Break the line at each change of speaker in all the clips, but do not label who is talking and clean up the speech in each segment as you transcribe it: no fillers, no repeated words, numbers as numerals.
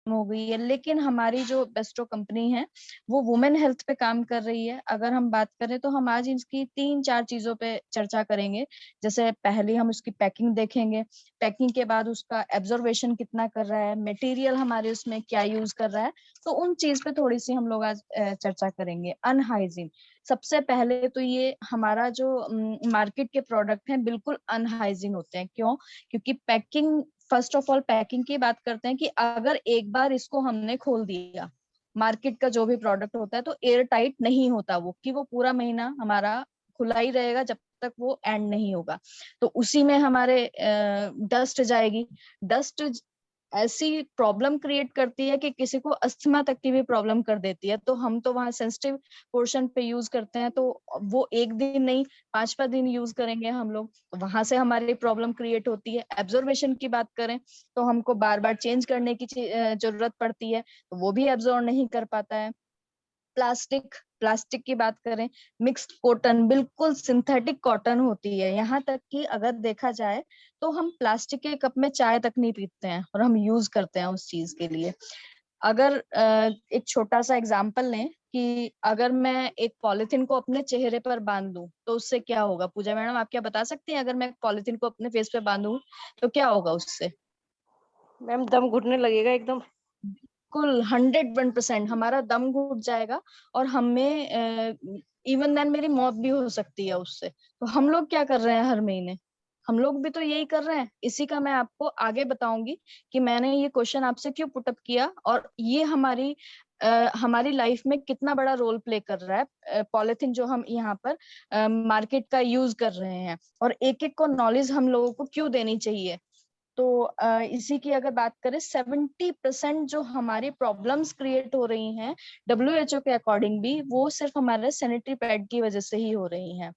हो गई है, लेकिन हमारी जो बेस्टो कंपनी है वो वुमेन हेल्थ पे काम कर रही है। अगर हम बात करें तो हम आज इसकी 3-4 चीजों पे चर्चा करेंगे। जैसे पहले हम उसकी पैकिंग देखेंगे, पैकिंग के बाद उसका एब्जॉर्वेशन कितना कर रहा है, मटेरियल हमारे उसमें क्या यूज कर रहा है, तो उन चीज पे थोड़ी सी हम लोग आज चर्चा करेंगे। अनहाइजीन, सबसे पहले तो ये हमारा जो मार्केट के प्रोडक्ट हैं बिल्कुल अनहाइजीन होते हैं। क्यों? क्योंकि packing, first of all packing की बात करते हैं कि अगर एक बार इसको हमने खोल दिया, मार्केट का जो भी प्रोडक्ट होता है तो एयर टाइट नहीं होता वो, कि वो पूरा महीना हमारा खुला ही रहेगा जब तक वो एंड नहीं होगा। तो उसी में हमारे डस्ट जाएगी। डस्ट ऐसी प्रॉब्लम क्रिएट करती है कि किसी को अस्थमा तक की भी प्रॉब्लम कर देती है। तो हम तो वहां सेंसिटिव पोर्शन पे यूज करते हैं, तो वो एक दिन नहीं 5-5 दिन यूज करेंगे हम लोग, वहां से हमारी प्रॉब्लम क्रिएट होती है। एब्जॉर्बेशन की बात करें तो हमको बार बार चेंज करने की जरूरत पड़ती है, तो वो भी एब्जॉर्ब नहीं कर पाता है। प्लास्टिक, प्लास्टिक की बात करें, मिक्स्ड कॉटन, बिल्कुल सिंथेटिक कॉटन होती है। यहाँ तक कि अगर देखा जाए तो हम प्लास्टिक के कप में चाय तक नहीं पीते हैं और हम यूज करते हैं उस चीज के लिए। अगर एक छोटा सा एग्जांपल लें कि अगर मैं एक पॉलिथीन को अपने चेहरे पर बांध दूं तो उससे क्या होगा? पूजा मैडम, आप क्या बता सकती हैं? अगर मैं पॉलिथीन को अपने फेस पे बांधूं तो क्या होगा उससे?
मैम दम घुटने लगेगा एकदम।
बिल्कुल 101% हमारा दम घुट जाएगा और हमें इवन देन मेरी मौत भी हो सकती है उससे। तो हम लोग क्या कर रहे हैं हर महीने? हम लोग भी तो यही कर रहे हैं। इसी का मैं आपको आगे बताऊंगी कि मैंने ये क्वेश्चन आपसे क्यों पुटअप किया और ये हमारी लाइफ में कितना बड़ा रोल प्ले कर रहा है पॉलिथीन जो हम यहाँ पर मार्केट का यूज कर रहे हैं, और एक एक को नॉलेज हम लोगों को क्यों देनी चाहिए। तो इसी की अगर बात करें, 70% जो हमारी प्रॉब्लम्स क्रिएट हो रही हैं WHO के अकॉर्डिंग भी, वो सिर्फ हमारे सैनिटरी पैड की वजह से ही हो रही हैं।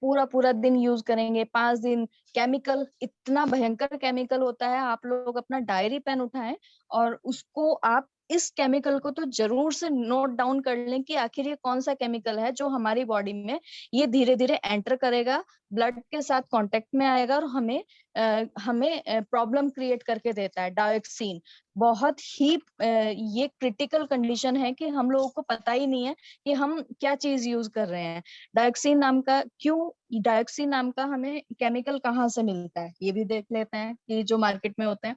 पूरा पूरा दिन यूज करेंगे, 5 दिन, केमिकल, इतना भयंकर केमिकल होता है। आप लोग अपना डायरी पेन उठाएं और उसको आप इस केमिकल को तो जरूर से नोट डाउन कर लें कि आखिर ये कौन सा केमिकल है जो हमारी बॉडी में ये धीरे धीरे एंटर करेगा, ब्लड के साथ कांटेक्ट में आएगा और हमें प्रॉब्लम क्रिएट करके देता है। डायोक्सिन बहुत ही ये क्रिटिकल कंडीशन है कि हम लोगों को पता ही नहीं है कि हम क्या चीज यूज कर रहे हैं। डायोक्सिन नाम का हमें केमिकल कहाँ से मिलता है ये भी देख लेते हैं कि जो मार्केट में होते हैं।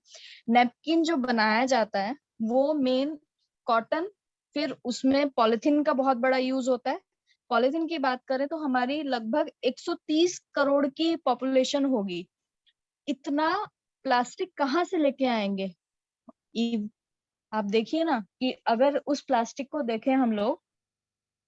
नेपकिन जो बनाया जाता है वो मेन कॉटन, फिर उसमें पॉलिथीन का बहुत बड़ा यूज होता है। पॉलिथीन की बात करें तो हमारी लगभग 130 करोड़ की पॉपुलेशन होगी। इतना प्लास्टिक कहाँ से लेके आएंगे? आप देखिए ना कि अगर उस प्लास्टिक को देखें हम लोग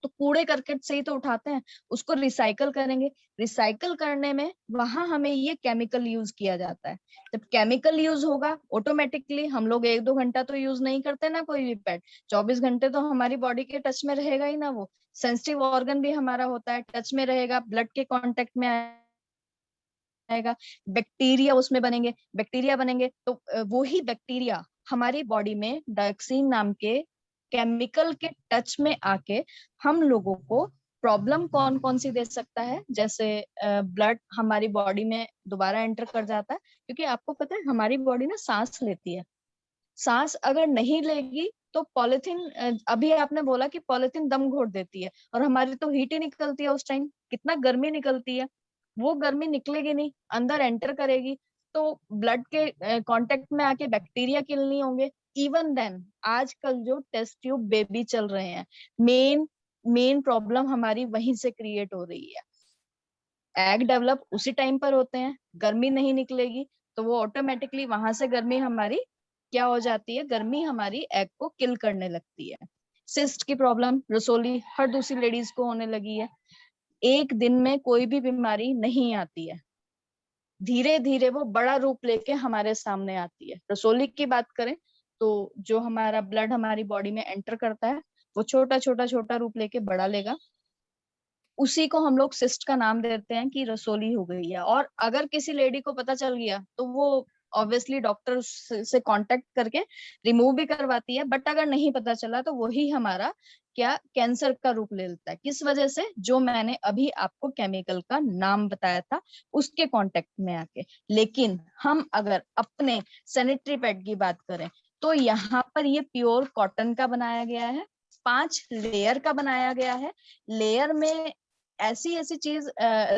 तो कूड़े करकट से ही तो उठाते हैं, उसको रिसाइकल करेंगे। रिसाइकल करने में वहां हमें ये केमिकल यूज किया जाता है। जब केमिकल यूज होगा ऑटोमेटिकली, हम लोग 1-2 घंटा तो यूज नहीं करते ना कोई भी पैड, 24 घंटे तो हमारी बॉडी के टच में रहेगा ही ना। वो सेंसिटिव ऑर्गन भी हमारा होता है, टच में रहेगा, ब्लड के कांटेक्ट में आएगा, बैक्टीरिया उसमें बनेंगे। बैक्टीरिया बनेंगे तो वो ही बैक्टीरिया हमारी बॉडी में डायोक्सिन नाम के केमिकल के टच में आके हम लोगों को प्रॉब्लम कौन कौन सी दे सकता है। जैसे ब्लड हमारी बॉडी में दोबारा एंटर कर जाता है, क्योंकि आपको पता है हमारी बॉडी ना सांस लेती है। सांस अगर नहीं लेगी तो पॉलिथीन, अभी आपने बोला कि पॉलिथीन दम घोट देती है, और हमारी तो हीट ही निकलती है उस टाइम, कितना गर्मी निकलती है। वो गर्मी निकलेगी नहीं, अंदर एंटर करेगी तो ब्लड के कांटेक्ट में आके बैक्टीरिया किल नहीं होंगे। इवन देन आजकल जो टेस्ट ट्यूब बेबी चल रहे हैं, मेन मेन प्रॉब्लम हमारी वहीं से क्रिएट हो रही है। एग डेवलप उसी टाइम पर होते हैं, गर्मी नहीं निकलेगी तो वो ऑटोमेटिकली वहां से गर्मी हमारी क्या हो जाती है, गर्मी हमारी एग को किल करने लगती है। सिस्ट की प्रॉब्लम रसोली हर दूसरी लेडीज को होने लगी है। एक दिन में कोई भी बीमारी नहीं आती है, धीरे धीरे वो बड़ा रूप लेके हमारे सामने आती है। रसोली की बात करें तो जो हमारा ब्लड हमारी बॉडी में एंटर करता है वो छोटा छोटा छोटा रूप लेके बड़ा लेगा, उसी को हम लोग सिस्ट का नाम देते हैं कि रसोली हो गई है। और अगर किसी लेडी को पता चल गया तो वो ऑब्वियसली डॉक्टर से कांटेक्ट करके रिमूव भी करवाती है। बट अगर नहीं पता चला तो वही हमारा क्या कैंसर का रूप ले लेता है। किस वजह से? जो मैंने अभी आपको केमिकल का नाम बताया था उसके कांटेक्ट में आके। लेकिन हम अगर अपने सैनिटरी पैड की बात करें तो यहाँ पर ये प्योर कॉटन का बनाया गया है, 5 लेयर का बनाया गया है। लेयर में ऐसी ऐसी चीज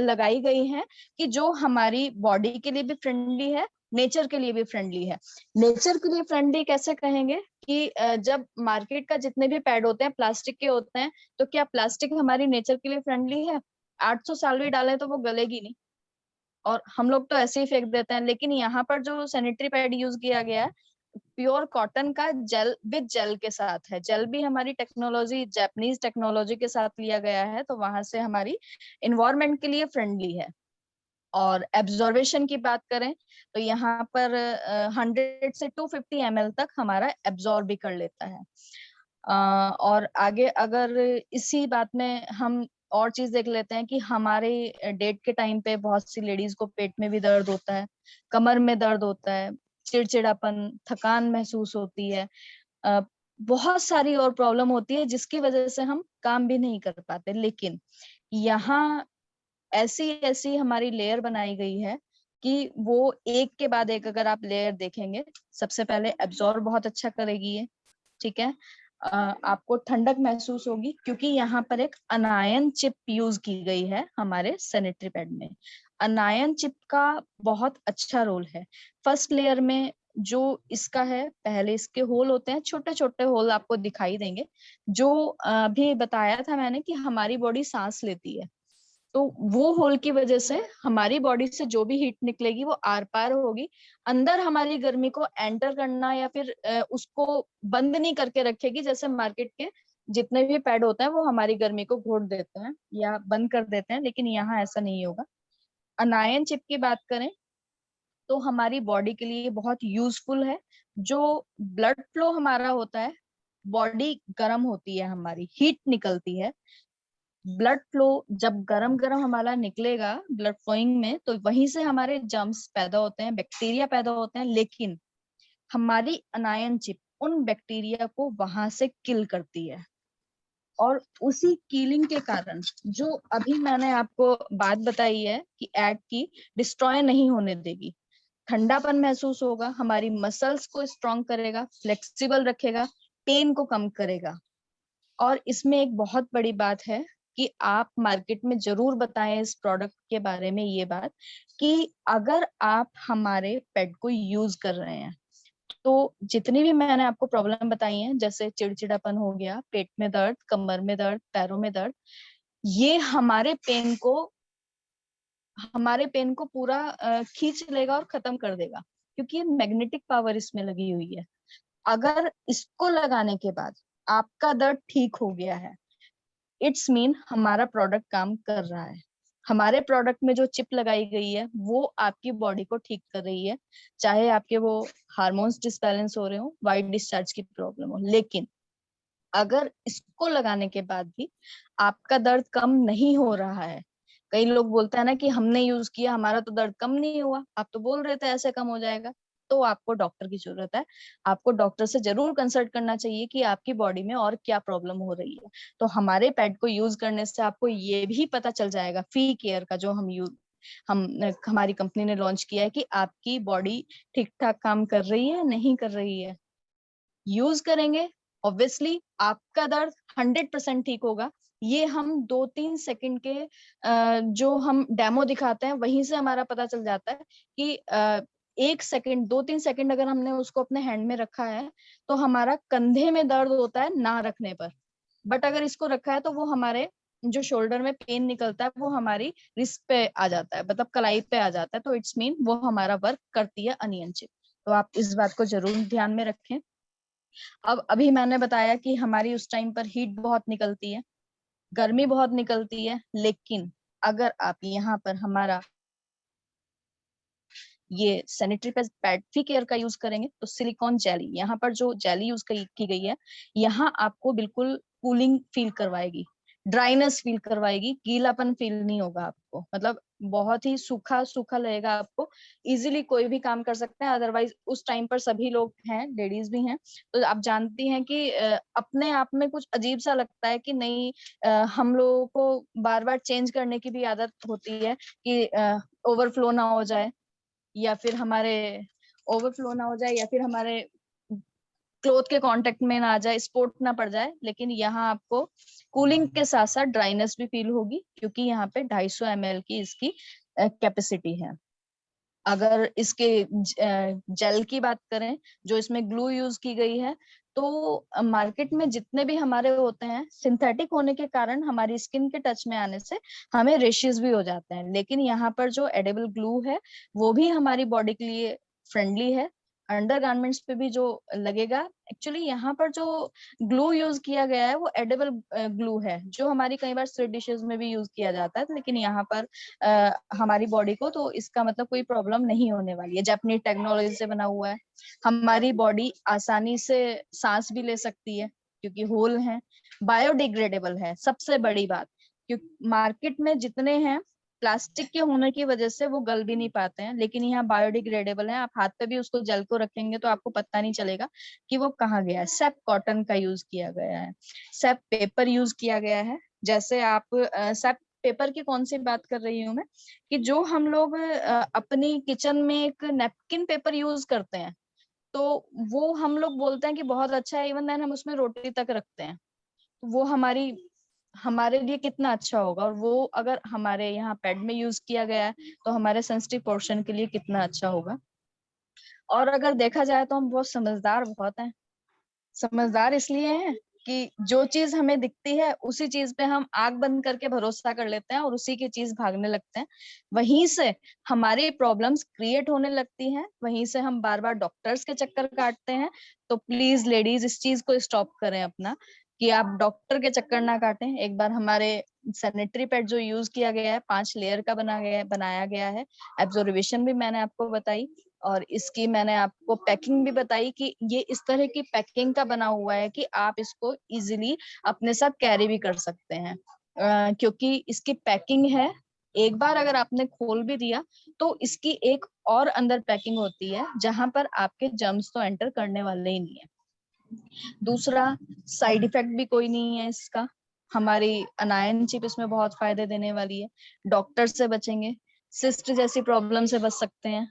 लगाई गई है कि जो हमारी बॉडी के लिए भी फ्रेंडली है, नेचर के लिए भी फ्रेंडली है। नेचर के लिए फ्रेंडली कैसे कहेंगे कि जब मार्केट का जितने भी पैड होते हैं प्लास्टिक के होते हैं, तो क्या प्लास्टिक हमारी नेचर के लिए फ्रेंडली है? 800 साल भी डालें तो वो गलेगी नहीं, और हम लोग तो ऐसे ही फेंक देते हैं। लेकिन यहाँ पर जो सैनिटरी पैड यूज किया गया है, प्योर कॉटन का, जेल विद जेल के साथ है। जेल भी हमारी टेक्नोलॉजी, जापानीज टेक्नोलॉजी के साथ लिया गया है, तो वहां से हमारी इन्वायरमेंट के लिए फ्रेंडली है। और एब्जॉर्वेशन की बात करें तो यहाँ पर 100 से 250 ml तक हमारा एब्जॉर्ब भी कर लेता है। और आगे अगर इसी बात में हम और चीज देख लेते हैं कि हमारे डेट के टाइम पे बहुत सी लेडीज को पेट में भी दर्द होता है, कमर में दर्द होता है, चिड़चिड़ापन, थकान महसूस होती है, अ, बहुत सारी और प्रॉब्लम होती है जिसकी वजह से हम काम भी नहीं कर पाते। लेकिन यहाँ ऐसी ऐसी हमारी लेयर बनाई गई है कि वो एक के बाद एक अगर आप लेयर देखेंगे, सबसे पहले एब्जॉर्ब बहुत अच्छा करेगी ये, ठीक है। आपको ठंडक महसूस होगी क्योंकि यहाँ पर एक अनायन चिप यूज की गई है हमारे सैनिटरी पैड में। अनायन चिप का बहुत अच्छा रोल है। फर्स्ट लेयर में जो इसका है, पहले इसके होल होते हैं, छोटे छोटे होल आपको दिखाई देंगे, जो अभी बताया था मैंने कि हमारी बॉडी सांस लेती है, तो वो होल की वजह से हमारी बॉडी से जो भी हीट निकलेगी वो आर पार होगी, अंदर हमारी गर्मी को एंटर करना या फिर उसको बंद नहीं करके रखेगी। जैसे मार्केट के जितने भी पैड होते हैं वो हमारी गर्मी को घोट देते हैं या बंद कर देते हैं, लेकिन यहाँ ऐसा नहीं होगा। अनायन चिप की बात करें तो हमारी बॉडी के लिए बहुत यूजफुल है। जो ब्लड फ्लो हमारा होता है, बॉडी गर्म होती है, हमारी हीट निकलती है, ब्लड फ्लो जब गरम गरम हमारा निकलेगा ब्लड फ्लोइंग में, तो वहीं से हमारे जर्म्स पैदा होते हैं, बैक्टीरिया पैदा होते हैं। लेकिन हमारी अनायन चिप उन बैक्टीरिया को वहां से किल करती है, और उसी किलिंग के कारण जो अभी मैंने आपको बात बताई है कि एड की, डिस्ट्रॉय नहीं होने देगी। ठंडापन महसूस होगा, हमारी मसल्स को स्ट्रॉन्ग करेगा, फ्लेक्सिबल रखेगा, पेन को कम करेगा। और इसमें एक बहुत बड़ी बात है कि आप मार्केट में जरूर बताएं इस प्रोडक्ट के बारे में ये बात, कि अगर आप हमारे पेट को यूज कर रहे हैं तो जितनी भी मैंने आपको प्रॉब्लम बताई है, जैसे चिड़चिड़ापन हो गया, पेट में दर्द, कमर में दर्द, पैरों में दर्द, ये हमारे पेन को पूरा खींच लेगा और खत्म कर देगा, क्योंकि ये मैग्नेटिक पावर इसमें लगी हुई है। अगर इसको लगाने के बाद आपका दर्द ठीक हो गया है, इट्स मीन हमारा प्रोडक्ट काम कर रहा है। हमारे प्रोडक्ट में जो चिप लगाई गई है वो आपकी बॉडी को ठीक कर रही है, चाहे आपके वो हार्मोन्स डिसबैलेंस हो रहे हो, वाइट डिस्चार्ज की प्रॉब्लम हो। लेकिन अगर इसको लगाने के बाद भी आपका दर्द कम नहीं हो रहा है, कई लोग बोलते हैं ना कि हमने यूज किया, हमारा तो दर्द कम नहीं हुआ, आप तो बोल रहे थे ऐसे कम हो जाएगा, तो आपको डॉक्टर की जरूरत है। आपको डॉक्टर से जरूर कंसल्ट करना चाहिए कि आपकी बॉडी में और क्या प्रॉब्लम हो रही है। तो हमारे पैड को यूज करने से आपको ये भी पता चल जाएगा, फी केयर का जो हम हमारी कंपनी ने लॉन्च किया है, कि आपकी बॉडी ठीक ठाक काम कर रही है नहीं कर रही है। यूज करेंगे, ऑब्वियसली आपका दर्द 100% ठीक होगा। ये हम 2-3 सेकंड के जो हम डेमो दिखाते हैं वहीं से हमारा पता चल जाता है कि 1 सेकंड, 2-3 सेकंड अगर हमने उसको अपने हैंड में रखा है तो हमारा कंधे में दर्द होता है ना रखने पर, बट अगर इसको रखा है तो वो हमारे जो शोल्डर में पेन निकलता है वो हमारी रिस्ट पे आ जाता है, मतलब कलाई पे आ जाता है, तो इट्स मीन वो हमारा वर्क करती है अनियंत्रित। तो आप इस बात को जरूर ध्यान में रखें। अब अभी मैंने बताया कि हमारी उस टाइम पर हीट बहुत निकलती है, गर्मी बहुत निकलती है, लेकिन अगर आप यहाँ पर हमारा ये सैनिटरी पैड फ्री केयर का यूज करेंगे तो सिलिकॉन जेली, यहाँ पर जो जेली यूज की गई है, यहाँ आपको बिल्कुल कूलिंग फील करवाएगी, ड्राइनेस फील करवाएगी, गीलापन फील नहीं होगा आपको, मतलब बहुत ही सूखा सूखा लगेगा आपको। इजीली कोई भी काम कर सकते हैं, अदरवाइज उस टाइम पर सभी लोग हैं, लेडीज भी हैं, तो आप जानती हैं कि अपने आप में कुछ अजीब सा लगता है कि नहीं, हम लोगों को बार बार चेंज करने की भी आदत होती है कि ओवरफ्लो ना हो जाए, या फिर हमारे ओवरफ्लो ना हो जाए, या फिर हमारे क्लोथ के कांटेक्ट में ना आ जाए, स्पॉट ना पड़ जाए। लेकिन यहाँ आपको कूलिंग के साथ साथ ड्राइनेस भी फील होगी, क्योंकि यहाँ पे 250 ml की इसकी कैपेसिटी है। अगर इसके जेल की बात करें, जो इसमें ग्लू यूज की गई है, तो मार्केट में जितने भी हमारे होते हैं, सिंथेटिक होने के कारण हमारी स्किन के टच में आने से हमें रेशेस भी हो जाते हैं। लेकिन यहाँ पर जो एडिबल ग्लू है वो भी हमारी बॉडी के लिए फ्रेंडली है। अंडरगारमेंट्स पे भी जो लगेगा, एक्चुअली यहाँ पर जो ग्लू यूज किया गया है वो एडिबल ग्लू है, जो हमारी कई बार स्वीट डिशेज में भी यूज किया जाता है। लेकिन यहाँ पर हमारी बॉडी को तो इसका मतलब कोई प्रॉब्लम नहीं होने वाली है। जापानीज टेक्नोलॉजी से बना हुआ है, हमारी बॉडी आसानी से सांस भी ले सकती है क्योंकि होल है, बायोडिग्रेडेबल है। सबसे बड़ी बात, क्योंकि मार्केट में जितने हैं प्लास्टिक के होने की वजह से वो गल भी नहीं पाते हैं, लेकिन यहाँ बायोडिग्रेडेबल है। आप हाथ पे भी उसको जेल को रखेंगे तो आपको पता नहीं चलेगा कि वो कहाँ गया है। सेप कॉटन का यूज किया गया है, सेप पेपर यूज किया गया है। जैसे आप सेप पेपर की कौन सी बात कर रही हूँ मैं, कि जो हम लोग अपनी किचन में एक नैपकिन पेपर यूज करते हैं, तो वो हम लोग बोलते हैं कि बहुत अच्छा है, इवन देन हम उसमें रोटी तक रखते हैं। वो हमारे लिए कितना अच्छा होगा, और वो अगर हमारे यहाँ पैड में यूज किया गया है तो हमारे सेंसिटिव पोर्शन के लिए कितना अच्छा होगा। और अगर देखा जाए तो हम बहुत समझदार बहुत हैं। समझदार इसलिए हैं कि जो चीज हमें दिखती है उसी चीज पे हम आंख बंद करके भरोसा कर लेते हैं और उसी की चीज भागने लगते हैं। वहीं से हमारी प्रॉब्लम्स क्रिएट होने लगती हैं, वहीं से हम बार बार डॉक्टर्स के चक्कर काटते हैं। तो प्लीज लेडीज इस चीज को स्टॉप करें अपना, कि आप डॉक्टर के चक्कर ना काटें। एक बार हमारे सैनिटरी पैड जो यूज किया गया है 5 लेयर का बनाया गया है। एब्जॉर्वेशन भी मैंने आपको बताई, और इसकी मैंने आपको पैकिंग भी बताई कि ये इस तरह की पैकिंग का बना हुआ है कि आप इसको इजीली अपने साथ कैरी भी कर सकते हैं। क्योंकि इसकी पैकिंग है, एक बार अगर आपने खोल भी दिया तो इसकी एक और अंदर पैकिंग होती है जहां पर आपके जर्म्स तो एंटर करने वाले ही नहीं है। दूसरा, साइड इफेक्ट भी कोई नहीं है इसका। हमारी अनायन चिप इसमें बहुत फायदे देने वाली है। डॉक्टर से बचेंगे, सिस्ट जैसी प्रॉब्लम से बच सकते हैं।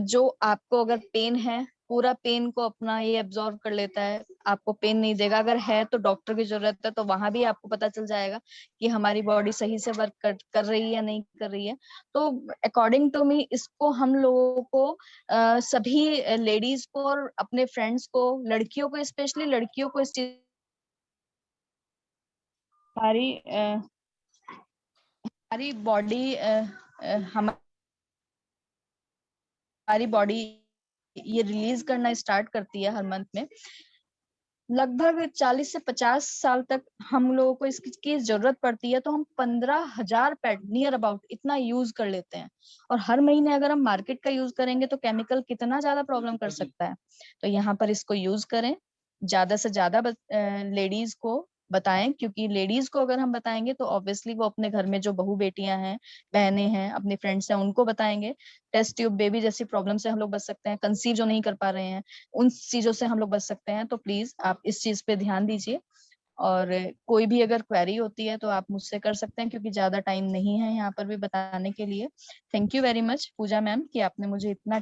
जो आपको अगर पेन है, पूरा पेन को अपना ये एब्जॉर्ब कर लेता है, आपको पेन नहीं देगा। अगर है तो डॉक्टर की जरूरत है, तो वहां भी आपको पता चल जाएगा कि हमारी बॉडी सही से वर्क कर रही है या नहीं कर रही है। तो अकॉर्डिंग टू मी इसको हम लोगों को सभी लेडीज को और अपने फ्रेंड्स को, लड़कियों को, स्पेशली लड़कियों को इस चीज हमारी बॉडी हमारी बॉडी ये रिलीज करना स्टार्ट करती है हर मंथ में। लगभग 40 से 50 साल तक हम लोगों को इसकी जरूरत पड़ती है, तो हम 15,000 पैड नियर अबाउट इतना यूज कर लेते हैं। और हर महीने अगर हम मार्केट का यूज करेंगे तो केमिकल कितना ज्यादा प्रॉब्लम कर सकता है। तो यहाँ पर इसको यूज करें, ज्यादा से ज्यादा लेडीज को बताएं, क्योंकि लेडीज को अगर हम बताएंगे तो ऑब्वियसली वो अपने घर में जो बहू बेटियां हैं, बहनें हैं, अपने फ्रेंड्स हैं, उनको बताएंगे। टेस्ट ट्यूब बेबी जैसी प्रॉब्लम से हम लोग बच सकते हैं, कंसीव जो नहीं कर पा रहे हैं उन चीजों से हम लोग बच सकते हैं। तो प्लीज आप इस चीज पे ध्यान दीजिए, और कोई भी अगर क्वेरी होती है तो आप मुझसे कर सकते हैं, क्योंकि ज्यादा टाइम नहीं है यहाँ पर भी बताने के लिए। Thank you very much Pooja ma'am कि आपने मुझे इतना